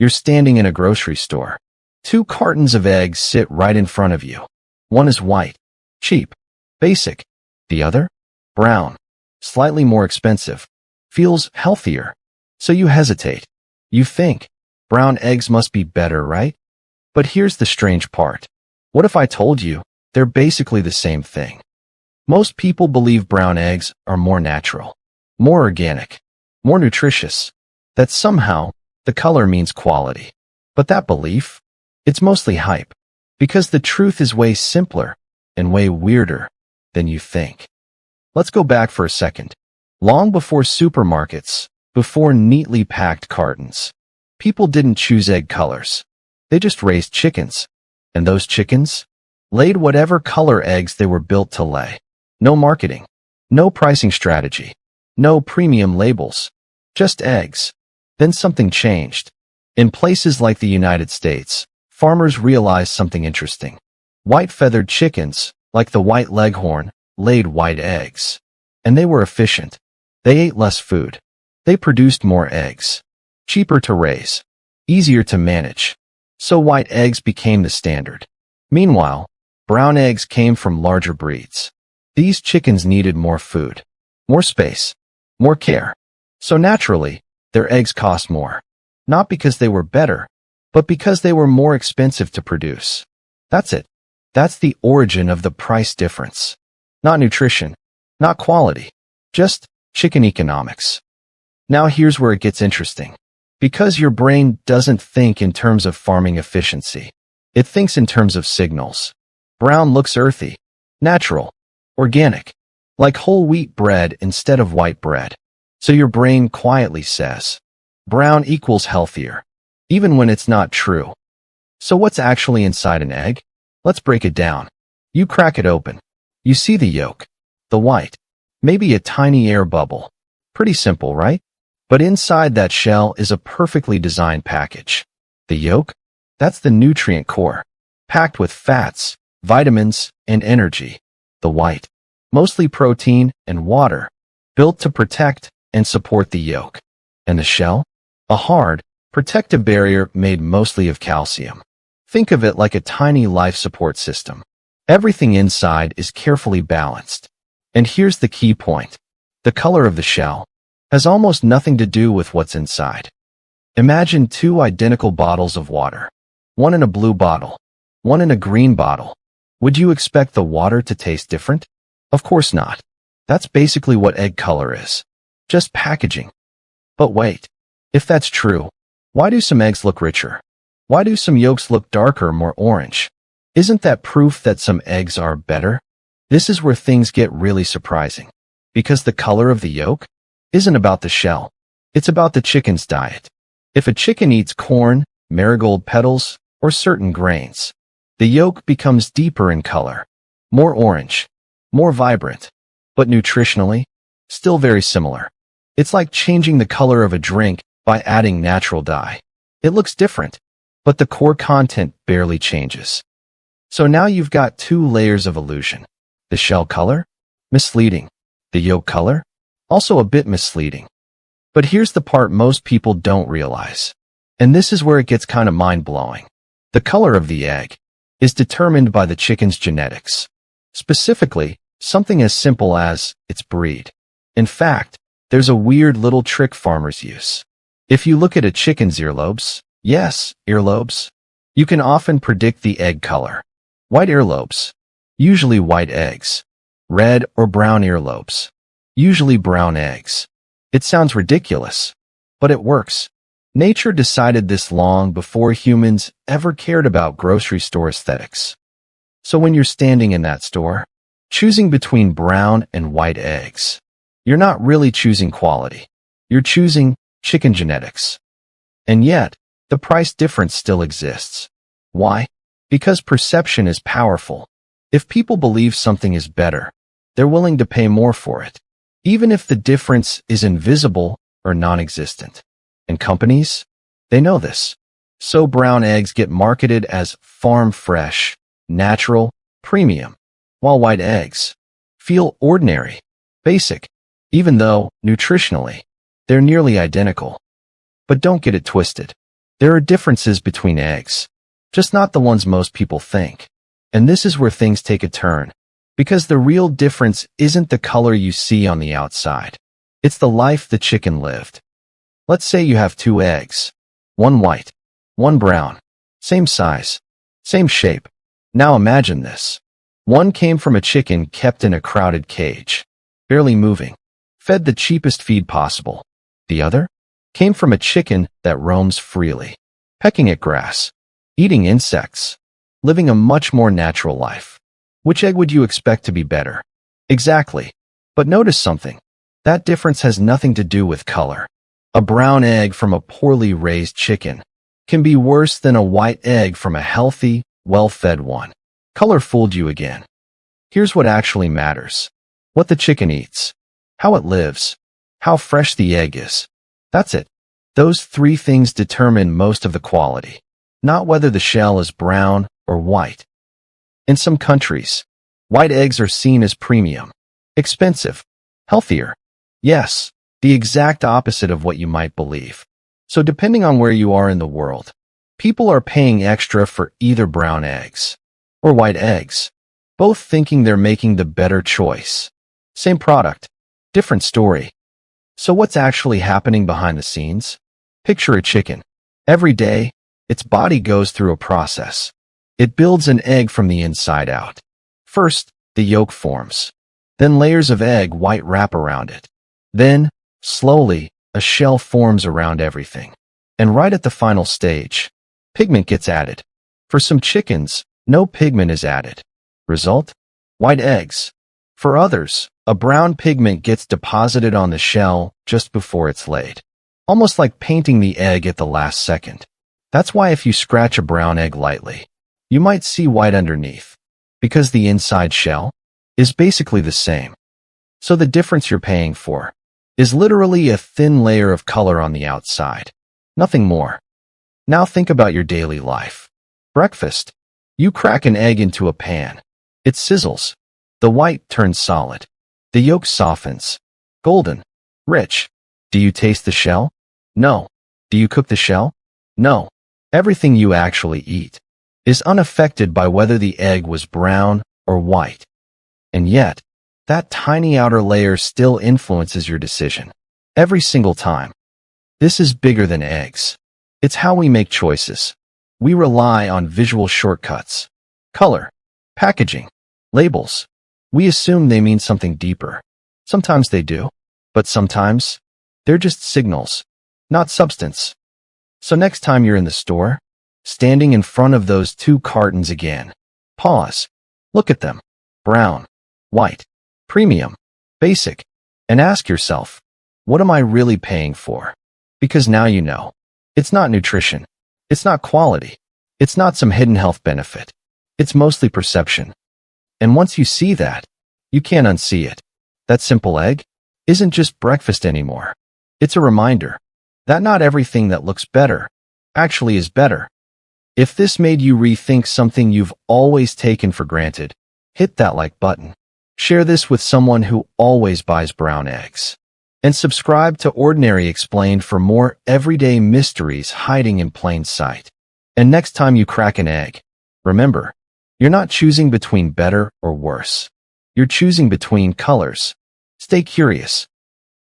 You're standing in a grocery store. Two cartons of eggs sit right in front of you. One is white, cheap, basic. The other? Brown, slightly more expensive, feels healthier. So you hesitate. You think, brown eggs must be better, right? But here's the strange part. What if I told you they're basically the same thing? Most people believe brown eggs are more natural, more organic, more nutritious, that somehow the color means quality. But that belief, it's mostly hype, because the truth is way simpler and way weirder than you think. Let's go back for a second. Long before supermarkets, before neatly packed cartons, people didn't choose egg colors. They just raised chickens. And those chickens laid whatever color eggs they were built to lay. No marketing, no pricing strategy, no premium labels, just eggs. Then something changed. In places like the United States, farmers realized something interesting. White-feathered chickens, like the white leghorn, laid white eggs. And they were efficient. They ate less food. They produced more eggs. Cheaper to raise. Easier to manage. So white eggs became the standard. Meanwhile, brown eggs came from larger breeds. These chickens needed more food, more space, more care. So naturally, their eggs cost more. Not because they were better, but because they were more expensive to produce. That's it. That's the origin of the price difference. Not nutrition, not quality, just chicken economics. Now here's where it gets interesting. Because your brain doesn't think in terms of farming efficiency. It thinks in terms of signals. Brown looks earthy, natural, organic, like whole wheat bread instead of white bread. So your brain quietly says, brown equals healthier, even when it's not true. So what's actually inside an egg? Let's break it down. You crack it open. You see the yolk, the white, maybe a tiny air bubble. Pretty simple, right? But inside that shell is a perfectly designed package. The yolk? That's the nutrient core, packed with fats, vitamins, and energy. The white, mostly protein and water, built to protect and support the yolk. And the shell? A hard, protective barrier made mostly of calcium. Think of it like a tiny life support system. Everything inside is carefully balanced. And here's the key point. The color of the shell has almost nothing to do with what's inside. Imagine two identical bottles of water. One in a blue bottle, one in a green bottle. Would you expect the water to taste different? Of course not. That's basically what egg color is. Just packaging. But wait, if that's true, why do some eggs look richer? Why do some yolks look darker, more orange? Isn't that proof that some eggs are better? This is where things get really surprising. Because the color of the yolk isn't about the shell. It's about the chicken's diet. If a chicken eats corn, marigold petals, or certain grains, the yolk becomes deeper in color, more orange, more vibrant, but nutritionally, still very similar. It's like changing the color of a drink by adding natural dye. It looks different, but the core content barely changes. So now you've got two layers of illusion. The shell color? Misleading. The yolk color? Also a bit misleading. But here's the part most people don't realize. And this is where it gets kind of mind-blowing. The color of the egg is determined by the chicken's genetics. Specifically, something as simple as its breed. In fact, there's a weird little trick farmers use. If you look at a chicken's earlobes, yes, earlobes, you can often predict the egg color. White earlobes, usually white eggs. Red or brown earlobes, usually brown eggs. It sounds ridiculous, but it works. Nature decided this long before humans ever cared about grocery store aesthetics. So when you're standing in that store, choosing between brown and white eggs, you're not really choosing quality. You're choosing chicken genetics. And yet, the price difference still exists. Why? Because perception is powerful. If people believe something is better, they're willing to pay more for it, even if the difference is invisible or non-existent. And companies, they know this. So brown eggs get marketed as farm fresh, natural, premium, while white eggs feel ordinary, basic, even though, nutritionally, they're nearly identical. But don't get it twisted. There are differences between eggs, just not the ones most people think. And this is where things take a turn, because the real difference isn't the color you see on the outside. It's the life the chicken lived. Let's say you have 2 eggs, one white, one brown, same size, same shape. Now imagine this. One came from a chicken kept in a crowded cage, barely moving, fed the cheapest feed possible. The other came from a chicken that roams freely, pecking at grass, eating insects, living a much more natural life. Which egg would you expect to be better? Exactly. But notice something. That difference has nothing to do with color. A brown egg from a poorly raised chicken can be worse than a white egg from a healthy, well-fed one. Color fooled you again. Here's what actually matters. What the chicken eats, how it lives, how fresh the egg is. That's it. Those 3 things determine most of the quality, not whether the shell is brown or white. In some countries, white eggs are seen as premium, expensive, healthier. Yes, the exact opposite of what you might believe. So depending on where you are in the world, people are paying extra for either brown eggs or white eggs, both thinking they're making the better choice. Same product, different story. So what's actually happening behind the scenes? Picture a chicken. Every day, its body goes through a process. It builds an egg from the inside out. First, the yolk forms. Then layers of egg white wrap around it. Then, slowly, a shell forms around everything. And right at the final stage, pigment gets added. For some chickens, no pigment is added. Result? White eggs. For others, a brown pigment gets deposited on the shell just before it's laid. Almost like painting the egg at the last second. That's why if you scratch a brown egg lightly, you might see white underneath, because the inside shell is basically the same. So the difference you're paying for is literally a thin layer of color on the outside. Nothing more. Now think about your daily life. Breakfast. You crack an egg into a pan. It sizzles. The white turns solid. The yolk softens. Golden. Rich. Do you taste the shell? No. Do you cook the shell? No. Everything you actually eat is unaffected by whether the egg was brown or white. And yet, that tiny outer layer still influences your decision. Every single time. This is bigger than eggs. It's how we make choices. We rely on visual shortcuts. Color, packaging, labels. We assume they mean something deeper. Sometimes they do, but sometimes they're just signals, not substance. So next time you're in the store, standing in front of those 2 cartons again, pause, look at them, brown, white, premium, basic, and ask yourself, what am I really paying for? Because now you know. It's not nutrition. It's not quality. It's not some hidden health benefit. It's mostly perception. And once you see that, you can't unsee it. That simple egg isn't just breakfast anymore. It's a reminder that not everything that looks better actually is better. If this made you rethink something you've always taken for granted, hit that like button. Share this with someone who always buys brown eggs. And subscribe to Ordinary Explained for more everyday mysteries hiding in plain sight. And next time you crack an egg, remember, you're not choosing between better or worse. You're choosing between colors. Stay curious.